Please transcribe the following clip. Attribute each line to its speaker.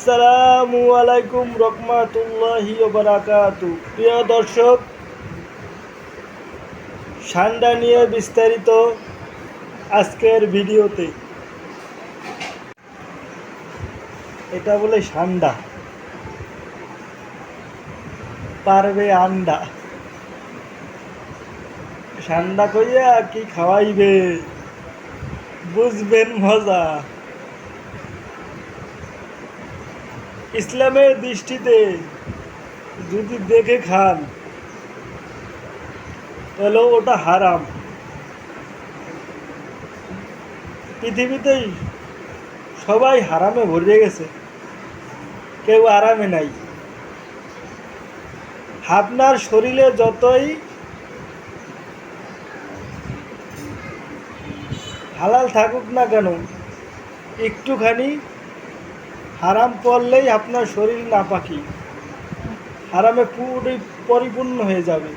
Speaker 1: আসসালামু আলাইকুম রহমাতুল্লাহি ওয়া বারাকাতু। প্রিয় দর্শক, ঠান্ডা নিয়ে বিস্তারিত আজকের ভিডিওতে। এটা বলে ঠান্ডা, পারবে আন্ডা। ঠান্ডা কইয়া কি খাওয়াইবে, বুঝবেন মজা। ইসলামের দৃষ্টিতে যদি দেখে খান তাহলে ওটা হারাম। পৃথিবীতেই সবাই হারামে ভরে গেছে, কেউ আরামে নাই। আপনার শরীরে যতই হালাল থাকুক না কেন, একটুখানি হারাম পড়লেই আপনার শরীর নাপাকি, হারামে পুরো পরিপূর্ণ হয়ে যাবে।